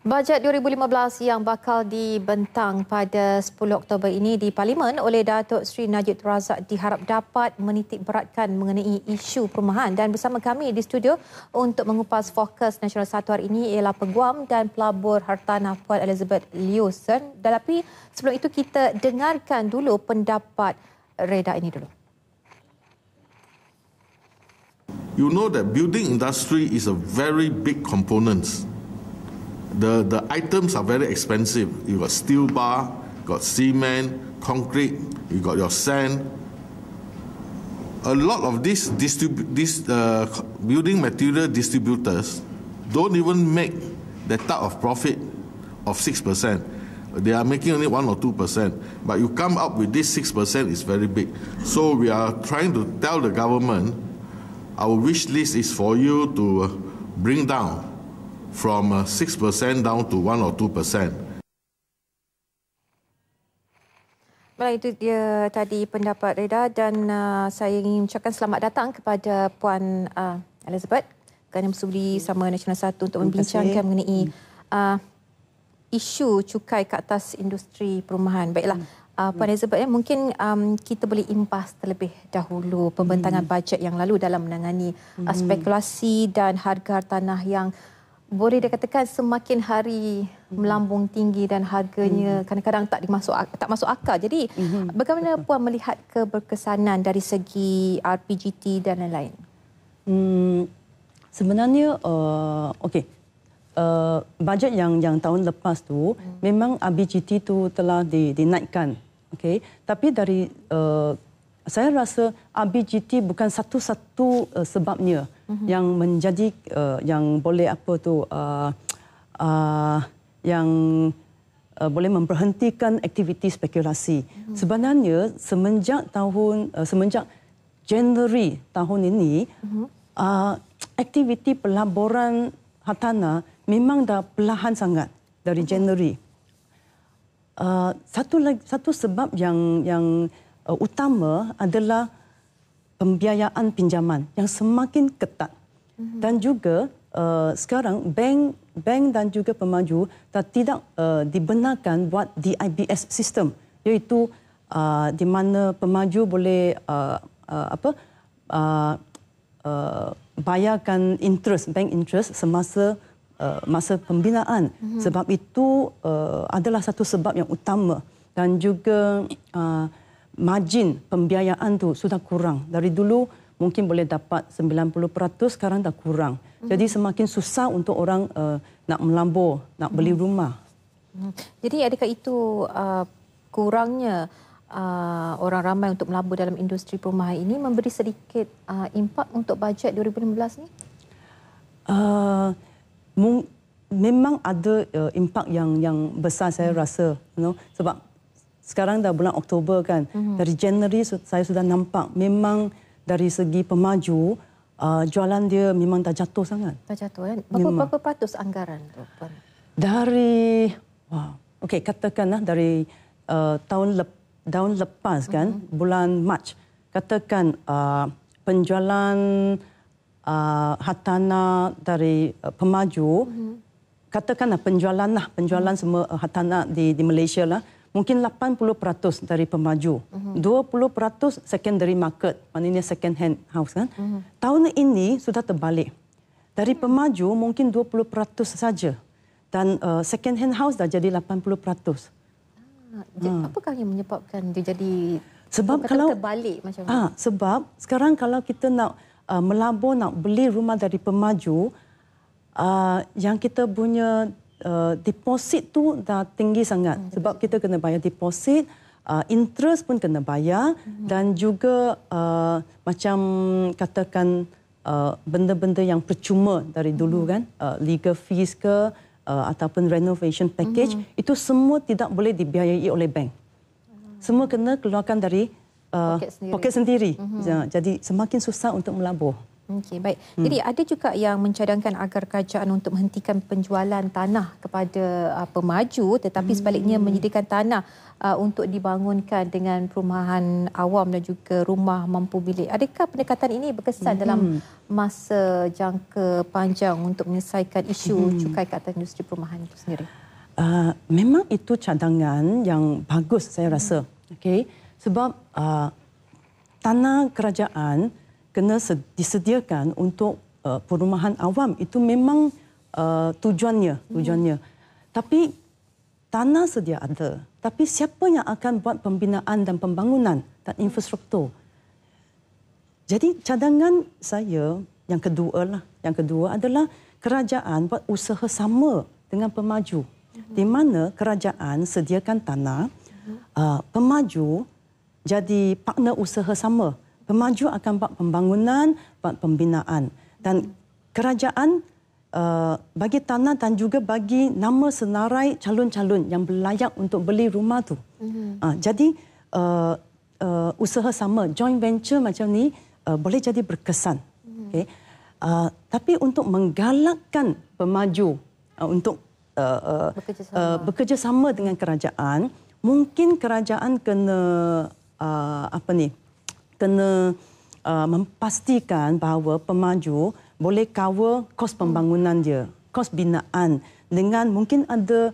Bajet 2015 yang bakal dibentang pada 10 Oktober ini di Parlimen oleh Datuk Seri Najib Tun Razak diharap dapat menitik beratkan mengenai isu perumahan. Dan bersama kami di studio untuk mengupas fokus Nasional Satu hari ini ialah Peguam dan Pelabur Hartanah Puan Elizabeth Leoson. Tapi sebelum itu kita dengarkan dulu pendapat Reda ini dulu. You know that building industry is a very big component. The items are very expensive. You got steel bar, got cement, concrete, you got your sand. A lot of these building material distributors don't even make that type of profit of 6%. They are making only 1 or 2%. But you come up with this 6% is very big. So we are trying to tell the government, our wish list is for you to bring down from 6% down to 1 or 2%. Baik, itu dia tadi pendapat Reda dan saya ingin ucapkan selamat datang kepada Puan Elizabeth kerana bersudi sama Nasional Satu untuk membincangkan mengenai isu cukai ke atas industri perumahan. Baiklah, Puan Elizabeth, mungkin kita boleh imbas terlebih dahulu pembentangan bajet yang lalu dalam menangani spekulasi dan harga tanah yang boleh dikatakan semakin hari melambung tinggi dan harganya kadang-kadang tak masuk akal. Jadi bagaimana Puan melihat keberkesanan dari segi RPJT dan lain-lain? Sebenarnya bajet yang tahun lepas tu memang RPJT tu telah dinaikkan. Tapi dari saya rasa RPJT bukan satu-satu sebabnya yang menjadi yang boleh yang boleh memberhentikan aktiviti spekulasi. Sebenarnya semenjak Januari tahun ini aktiviti pelaburan hartanah memang dah perlahan sangat dari Januari. Satu sebab yang utama adalah pembiayaan pinjaman yang semakin ketat dan juga sekarang bank dan juga pemaju tidak dibenarkan buat DIBS sistem, iaitu di mana pemaju boleh bayarkan bank interest semasa masa pembinaan. Sebab itu adalah satu sebab yang utama dan juga margin pembiayaan tu sudah kurang. Dari dulu mungkin boleh dapat 90%, sekarang dah kurang. Jadi semakin susah untuk orang nak melabur, nak beli rumah. Jadi adakah itu kurangnya orang ramai untuk melabur dalam industri perumahan ini memberi sedikit impak untuk bajet 2015 ni? Memang ada impak yang besar saya rasa. Sebab sekarang dah bulan Oktober kan. Dari Januari saya sudah nampak memang dari segi pemaju jualan dia memang dah jatuh sangat. Dah jatuh kan? Berapa peratus anggaran tu, Puan? Dari katakanlah dari tahun lepas kan, bulan Mac, katakan penjualan hartanah dari pemaju, katakanlah penjualan semua hartanah di Malaysia lah. Mungkin 80% dari pemaju, 20% secondary market, maknanya second hand house kan. Tahun ini sudah terbalik. Dari pemaju mungkin 20% saja dan second hand house dah jadi 80%. Apakah yang menyebabkan dia jadi terbalik macam ni? Sebab sekarang kalau kita nak melabur, nak beli rumah dari pemaju, yang kita punya deposit tu dah tinggi sangat. Sebab kita kena bayar deposit, interest pun kena bayar dan juga macam katakan benda-benda yang percuma dari dulu kan, legal fees ke ataupun renovation package, itu semua tidak boleh dibiayai oleh bank. Semua kena keluarkan dari poket sendiri. Jadi semakin susah untuk melabur. Okey, baik. Jadi ada juga yang mencadangkan agar kerajaan untuk menghentikan penjualan tanah kepada pemaju, tetapi sebaliknya menyediakan tanah untuk dibangunkan dengan perumahan awam dan juga rumah mampu milik. Adakah pendekatan ini berkesan dalam masa jangka panjang untuk menyelesaikan isu cukai ke atas industri perumahan itu sendiri? Memang itu cadangan yang bagus saya rasa. Okay? Sebab tanah kerajaan kena disediakan untuk perumahan awam, itu memang tujuannya. Tapi tanah sedia ada, tapi siapa yang akan buat pembinaan dan pembangunan dan infrastruktur? Jadi cadangan saya yang kedua adalah kerajaan buat usaha sama dengan pemaju, di mana kerajaan sediakan tanah, pemaju jadi partner usaha sama. Pemaju akan buat pembangunan, buat pembinaan. Dan kerajaan bagi tanah dan juga bagi nama senarai calon-calon yang berlayak untuk beli rumah tu. Jadi usaha sama, joint venture macam ni boleh jadi berkesan. Okay? Tapi untuk menggalakkan pemaju untuk bekerjasama dengan kerajaan, mungkin kerajaan kena kena memastikan bahawa pemaju boleh cover kos pembangunan dia, kos binaan, dengan mungkin ada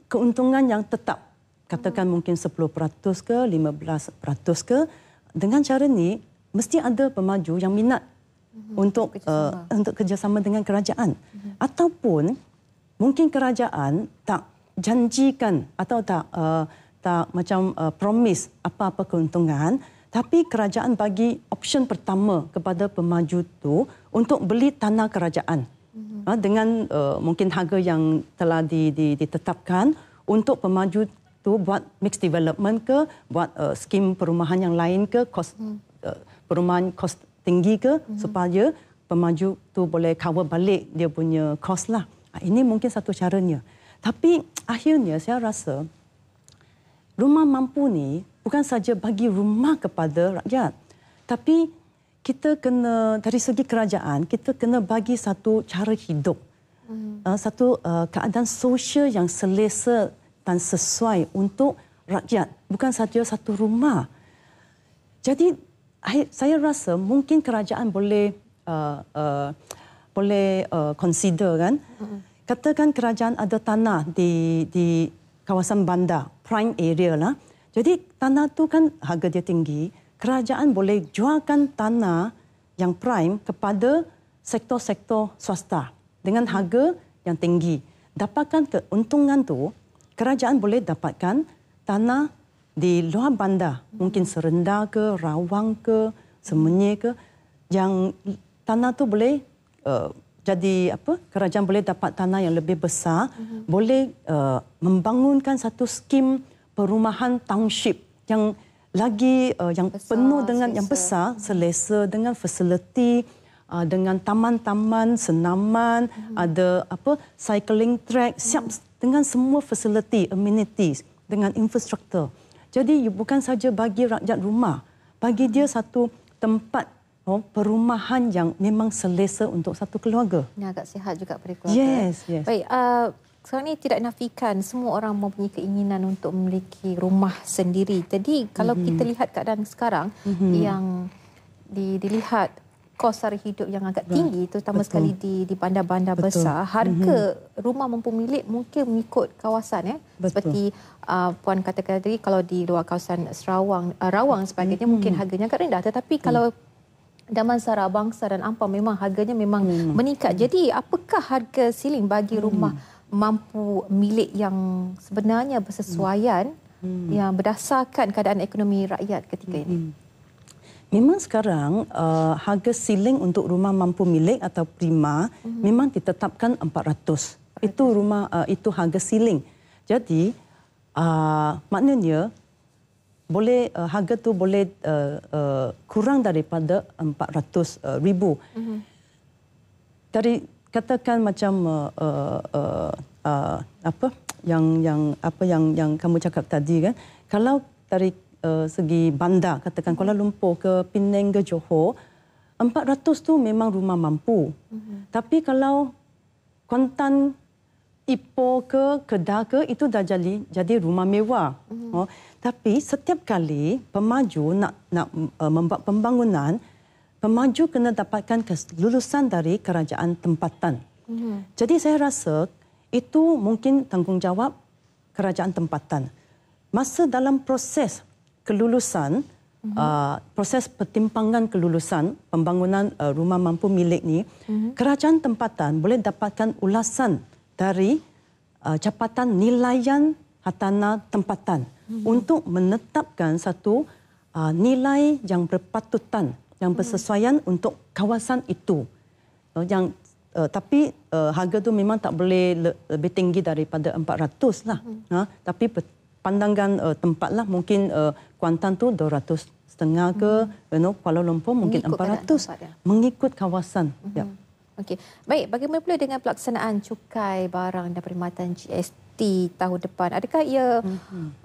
keuntungan yang tetap. Katakan mungkin 10% ke 15% ke. Dengan cara ni mesti ada pemaju yang minat untuk kerjasama dengan kerajaan. Ataupun mungkin kerajaan tak janjikan atau tak macam promise apa-apa keuntungan, tapi kerajaan bagi option pertama kepada pemaju tu untuk beli tanah kerajaan dengan mungkin harga yang telah ditetapkan untuk pemaju tu buat mixed development ke, buat skim perumahan yang lain ke, kos perumahan kos tinggi ke, supaya pemaju tu boleh cover balik dia punya kos lah. Ini mungkin satu caranya. Tapi akhirnya saya rasa rumah mampu ni bukan saja bagi rumah kepada rakyat, tapi kita kena, dari segi kerajaan, kita kena bagi satu cara hidup, satu keadaan sosial yang selesa dan sesuai untuk rakyat, bukan saja satu rumah. Jadi saya rasa mungkin kerajaan boleh consider kan. Katakan kerajaan ada tanah di kawasan bandar, prime area lah. Jadi tanah tu kan harga dia tinggi. Kerajaan boleh jualkan tanah yang prime kepada sektor-sektor swasta dengan harga yang tinggi. Dapatkan keuntungan tu, kerajaan boleh dapatkan tanah di luar bandar, mungkin Serenda ke, Rawang ke, Semenyih ke, yang tanah tu boleh jadi apa? Kerajaan boleh dapat tanah yang lebih besar, boleh membangunkan satu skim perumahan township yang lagi yang besar, penuh dengan selesa, yang besar, selesa, dengan fasiliti, dengan taman-taman, senaman, ada apa? Cycling track, siap dengan semua fasiliti, amenities, dengan infrastruktur. Jadi bukan saja bagi rakyat rumah, bagi dia satu tempat perumahan yang memang selesa untuk satu keluarga. Ini agak sihat juga pada keluarga. Yes. Baik, sekarang ini tidak nafikan semua orang mempunyai keinginan untuk memiliki rumah sendiri. Jadi kalau kita lihat keadaan sekarang yang dilihat kos sara hidup yang agak tinggi, terutama sekali di bandar-bandar besar, harga rumah mampu milik mungkin mengikut kawasan. Seperti Puan katakan tadi, kalau di luar kawasan Rawang sebagainya mungkin harganya agak rendah. Tetapi kalau Damansara, Bangsa dan Ampang memang harganya memang meningkat. Jadi apakah harga siling bagi rumah mampu milik yang sebenarnya bersesuaian, yang berdasarkan keadaan ekonomi rakyat ketika ini? Memang sekarang harga siling untuk rumah mampu milik atau prima memang ditetapkan 400. Itu itu harga siling. Jadi maknanya boleh harga tu boleh kurang daripada 400,000. Dari katakan macam apa yang kamu cakap tadi kan, kalau dari segi bandar, katakan Kuala Lumpur ke Penang ke Johor, 400 tu memang rumah mampu. Tapi kalau Kuantan, Ipoh ke Kedah ke, itu dah jadi rumah mewah. Tapi setiap kali pemaju nak membuat pembangunan, pemaju kena dapatkan kelulusan dari kerajaan tempatan. Jadi saya rasa itu mungkin tanggungjawab kerajaan tempatan. Masa dalam proses kelulusan, proses pertimbangan kelulusan pembangunan rumah mampu milik ni, kerajaan tempatan boleh dapatkan ulasan dari Jabatan Nilaian Hartanah Tempatan untuk menetapkan satu nilai yang berpatutan, yang bersesuaian untuk kawasan itu. Tapi harga tu memang tak boleh lebih tinggi daripada 400 lah. Tapi pandangan tempat lah, mungkin Kuantan tu 200.5 ke, Kuala Lumpur mungkin 400, mengikut kawasan. Okey. Baik, bagaimana pula dengan pelaksanaan cukai barang dan perkhidmatan GST tahun depan? Adakah ia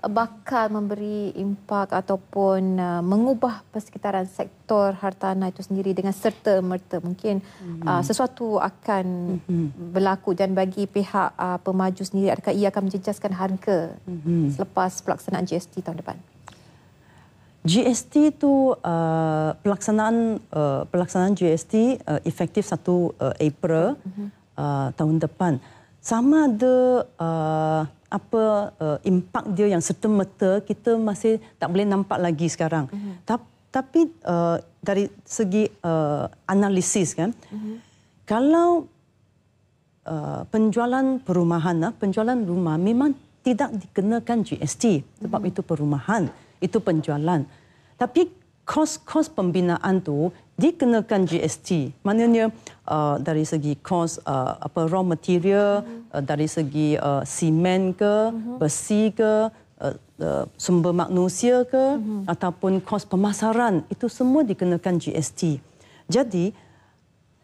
bakal memberi impak ataupun mengubah persekitaran sektor hartanah itu sendiri dengan serta-merta? Mungkin sesuatu akan berlaku, dan bagi pihak pemaju sendiri, adakah ia akan menjejaskan harga selepas pelaksanaan GST tahun depan? GST itu pelaksanaan GST efektif 1 April tahun depan. Sama ada impak dia yang serta-merta, kita masih tak boleh nampak lagi sekarang. Tapi dari segi analisis kan, kalau penjualan perumahan, penjualan rumah memang tidak dikenakan GST sebab itu perumahan. Itu penjualan. Tapi kos-kos pembinaan tu dikenakan GST. Maknanya dari segi kos raw material, dari segi simen ke, besi ke, sumber manusia ke, ataupun kos pemasaran, itu semua dikenakan GST. Jadi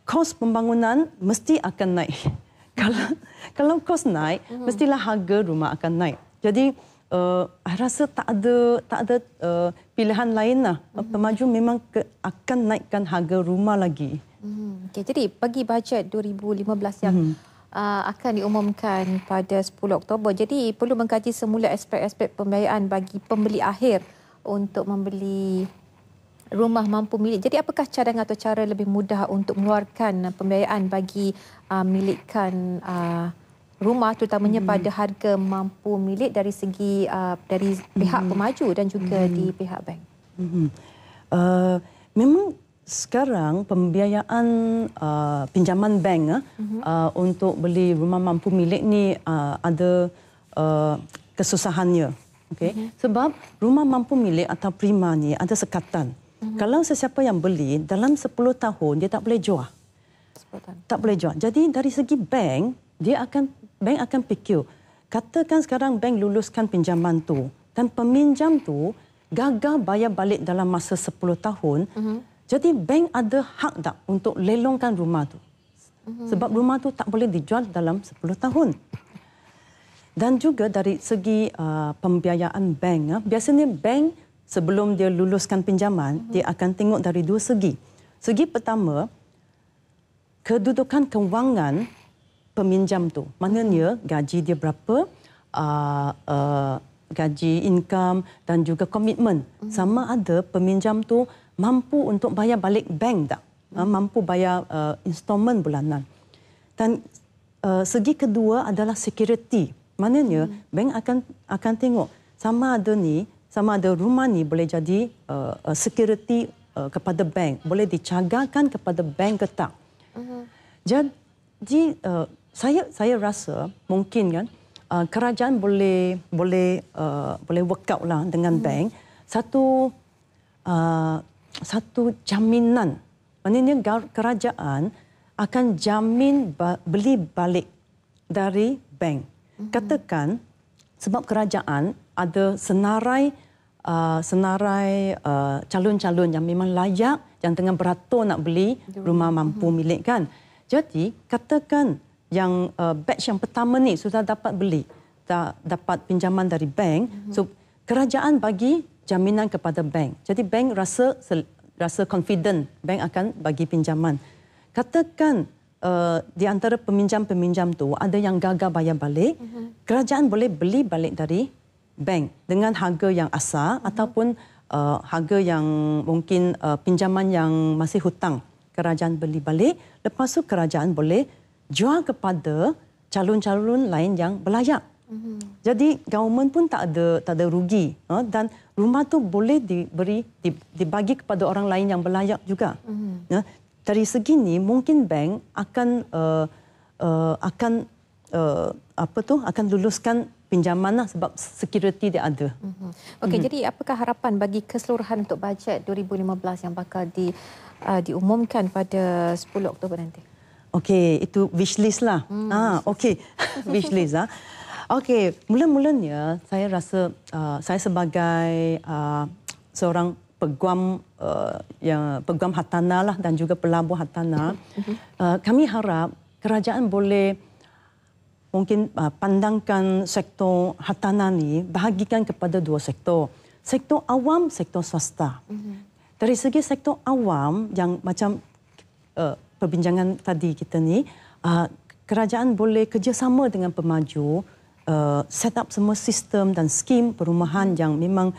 kos pembangunan mesti akan naik. Kalau kos naik, mestilah harga rumah akan naik. Jadi saya rasa tak ada pilihan lain lah. Pemaju memang akan naikkan harga rumah lagi. Okay, jadi bagi bajet 2015 yang akan diumumkan pada 10 Oktober, jadi perlu mengkaji semula aspek-aspek pembiayaan bagi pembeli akhir untuk membeli rumah mampu milik. Jadi apakah cadangan atau cara lebih mudah untuk mengeluarkan pembiayaan bagi milikan rumah, terutamanya pada harga mampu milik dari segi dari pihak pemaju dan juga di pihak bank? Memang sekarang pembiayaan pinjaman bank untuk beli rumah mampu milik ni ada kesusahannya. Okay? Sebab rumah mampu milik atau prima ni ada sekatan. Kalau sesiapa yang beli dalam 10 tahun dia tak boleh jual. Tak boleh jual. Jadi dari segi bank, bank akan fikir, katakan sekarang bank luluskan pinjaman tu dan peminjam tu gagal bayar balik dalam masa 10 tahun, jadi bank ada hak tak untuk lelongkan rumah tu? Sebab rumah tu tak boleh dijual dalam 10 tahun. Dan juga dari segi pembiayaan bank, biasanya bank sebelum dia luluskan pinjaman, dia akan tengok dari dua segi. Segi pertama, kedudukan kewangan peminjam tu. Maknanya gaji dia berapa, gaji income dan juga komitmen. Sama ada peminjam tu mampu untuk bayar balik bank tak? Mampu bayar installment bulanan. Dan segi kedua adalah security. Maknanya bank akan tengok sama ada rumah ni boleh jadi security kepada bank, boleh dicagarkan kepada bank ke tak. Jadi saya rasa mungkin kan kerajaan boleh work out lah dengan bank satu jaminan. Maknanya kerajaan akan jamin beli balik dari bank. Katakan sebab kerajaan ada senarai calon-calon yang memang layak, yang tengah beratur nak beli rumah mampu milik kan. Jadi katakan yang batch yang pertama ni sudah dapat beli, dapat pinjaman dari bank, so kerajaan bagi jaminan kepada bank. Jadi bank rasa rasa confident, bank akan bagi pinjaman. Katakan di antara peminjam-peminjam tu ada yang gagal bayar balik, kerajaan boleh beli balik dari bank dengan harga yang asal ataupun harga yang mungkin pinjaman yang masih hutang. Kerajaan beli balik, lepas tu kerajaan boleh jual kepada calon-calon lain yang berlayak. Jadi government pun tak ada rugi, dan rumah tu boleh dibagi kepada orang lain yang berlayak juga. Dari segi ni mungkin bank akan luluskan pinjaman lah sebab security dia ada. Okey, jadi apakah harapan bagi keseluruhan untuk bajet 2015 yang bakal diumumkan pada 10 Oktober nanti? Okey, itu wish list lah. Okey, wish list lah. Okey, mula-mulanya saya rasa saya sebagai seorang peguam peguam hartanah lah dan juga pelabur hartanah, kami harap kerajaan boleh mungkin pandangkan sektor hartanah ni bahagikan kepada dua sektor. Sektor awam, sektor swasta. Dari segi sektor awam yang macam perbincangan tadi kita ni, kerajaan boleh kerjasama dengan pemaju, set up semua sistem dan skim perumahan yang memang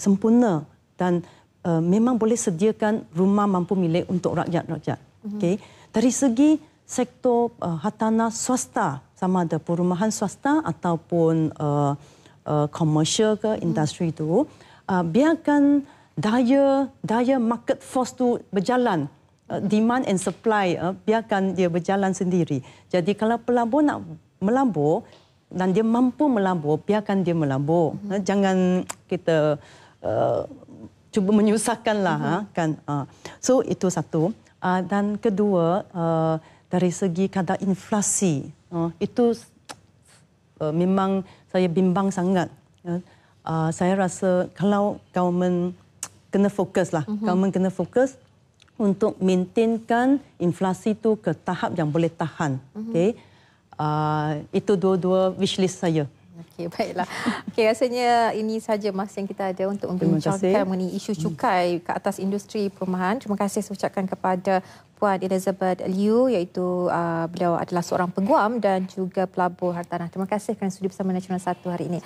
sempurna dan memang boleh sediakan rumah mampu milik untuk rakyat-rakyat. Okay. Dari segi sektor hartanah swasta, sama ada perumahan swasta ataupun komersial ke industri itu, biarkan daya market force tu berjalan, demand and supply, biarkan dia berjalan sendiri. Jadi kalau pelabur nak melabur dan dia mampu melabur, biarkan dia melabur. Jangan kita cuba menyusahkanlah, kan. So itu satu. Dan kedua, dari segi kadar inflasi, itu memang saya bimbang sangat. Saya rasa kalau government kena fokus lah, government kena fokus untuk maintainkan inflasi itu ke tahap yang boleh tahan. Okay. Itu dua-dua wish list saya. Okey, baiklah. Okey, rasanya ini saja masa yang kita ada untuk membincangkan mengenai isu cukai ke atas industri perumahan. Terima kasih saya ucapkan kepada Puan Elizabeth Liu, iaitu beliau adalah seorang peguam dan juga pelabur hartanah. Terima kasih kerana sudi bersama Nasional 1 hari ini.